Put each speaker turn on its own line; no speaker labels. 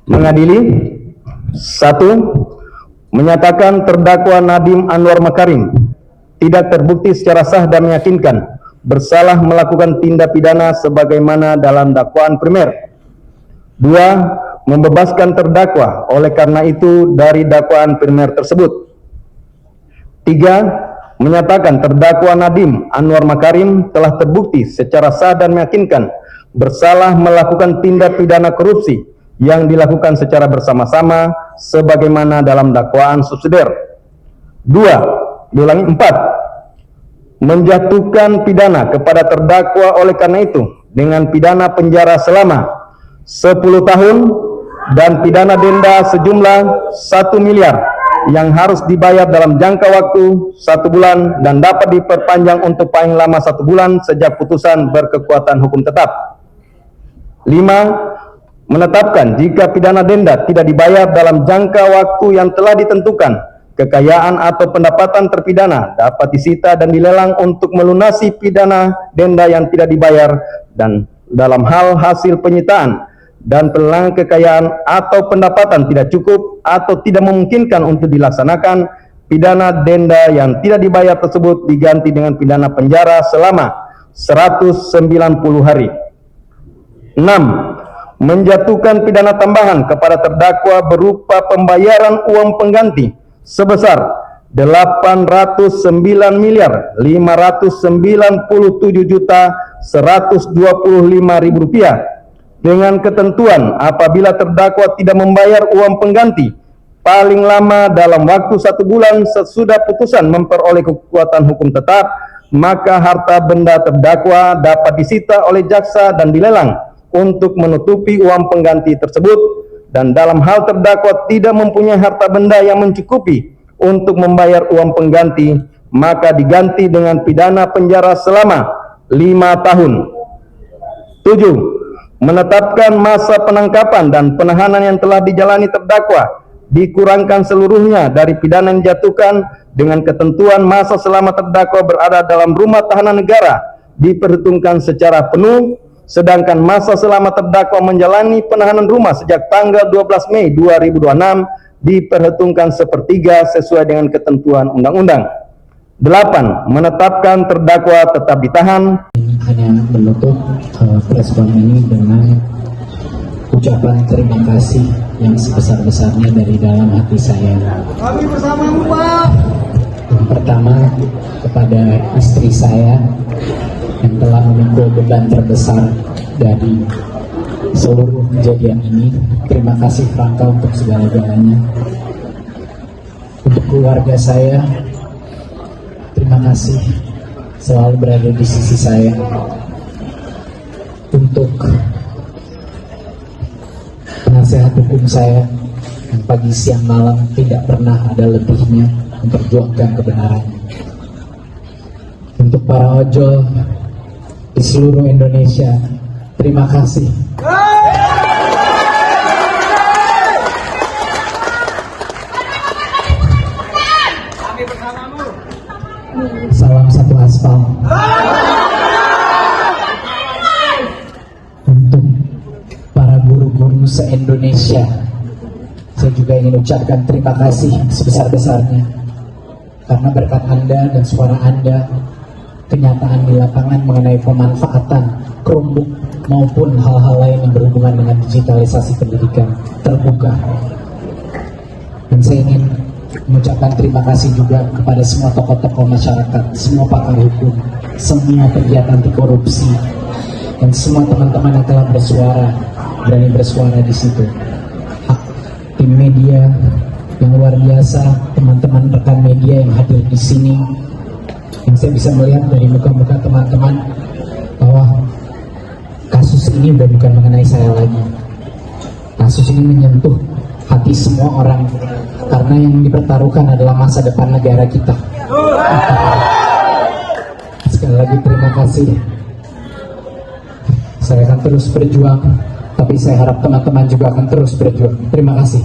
Mengadili. 1. Menyatakan terdakwa Nadiem Anwar Makarim tidak terbukti secara sah dan meyakinkan bersalah melakukan tindak pidana sebagaimana dalam dakwaan primer. 2. Membebaskan terdakwa oleh karena itu dari dakwaan primer tersebut. 3. Menyatakan terdakwa Nadiem Anwar Makarim telah terbukti secara sah dan meyakinkan bersalah melakukan tindak pidana korupsi yang dilakukan secara bersama-sama sebagaimana dalam dakwaan subsidiar. 4. Menjatuhkan pidana kepada terdakwa oleh karena itu dengan pidana penjara selama 10 tahun dan pidana denda sejumlah 1 miliar yang harus dibayar dalam jangka waktu 1 bulan dan dapat diperpanjang untuk paling lama 1 bulan sejak putusan berkekuatan hukum tetap. 5. Menetapkan jika pidana denda tidak dibayar dalam jangka waktu yang telah ditentukan, kekayaan atau pendapatan terpidana dapat disita dan dilelang untuk melunasi pidana denda yang tidak dibayar, dan dalam hal hasil penyitaan dan pelelangan kekayaan atau pendapatan tidak cukup atau tidak memungkinkan untuk dilaksanakan, pidana denda yang tidak dibayar tersebut diganti dengan pidana penjara selama 190 hari. 6. Menjatuhkan pidana tambahan kepada terdakwa berupa pembayaran uang pengganti sebesar 809.597.125.000 rupiah dengan ketentuan apabila terdakwa tidak membayar uang pengganti paling lama dalam waktu 1 bulan sesudah putusan memperoleh kekuatan hukum tetap, maka harta benda terdakwa dapat disita oleh jaksa dan dilelang untuk menutupi uang pengganti tersebut, dan dalam hal terdakwa tidak mempunyai harta benda yang mencukupi untuk membayar uang pengganti, maka diganti dengan pidana penjara selama 5 tahun. 7. Menetapkan masa penangkapan dan penahanan yang telah dijalani terdakwa dikurangkan seluruhnya dari pidana yang dijatuhkan, dengan ketentuan masa selama terdakwa berada dalam rumah tahanan negara diperhitungkan secara penuh, sedangkan masa selama terdakwa menjalani penahanan rumah sejak tanggal 12 Mei 2026 diperhitungkan sepertiga sesuai dengan ketentuan undang-undang. 8. Menetapkan terdakwa tetap ditahan.
Hanya menutup respon ini dengan ucapan terima kasih yang sebesar-besarnya dari dalam hati saya.
Kami bersamamu, Pak.
Yang pertama, kepada istri saya yang telah memikul beban terbesar dari seluruh kejadian ini. Terima kasih Franka untuk segala-galanya. Untuk keluarga saya, terima kasih selalu berada di sisi saya. Untuk penasehat hukum saya yang pagi siang malam tidak pernah ada lebihnya memperjuangkan kebenaran. Untuk para ojol di seluruh Indonesia, terima kasih.
Kami bersamamu.
Salam satu aspal. Untuk para guru-guru se-Indonesia, saya juga ingin ucapkan terima kasih sebesar-besarnya, karena berkat Anda dan suara Anda, kenyataan di lapangan mengenai pemanfaatan Chromebook maupun hal-hal lain yang berhubungan dengan digitalisasi pendidikan terbuka. Dan saya ingin mengucapkan terima kasih juga kepada semua tokoh-tokoh masyarakat, semua pakar hukum, semua pegiat anti korupsi, dan semua teman-teman yang telah berani bersuara di situ. Tim media yang luar biasa, teman-teman rekan media yang hadir di sini, yang saya bisa melihat dari muka-muka teman-teman bahwa kasus ini udah bukan mengenai saya lagi. Kasus ini menyentuh hati semua orang, karena yang dipertaruhkan adalah masa depan negara kita. Sekali lagi terima kasih. Saya akan terus berjuang, tapi saya harap teman-teman juga akan terus berjuang. Terima kasih.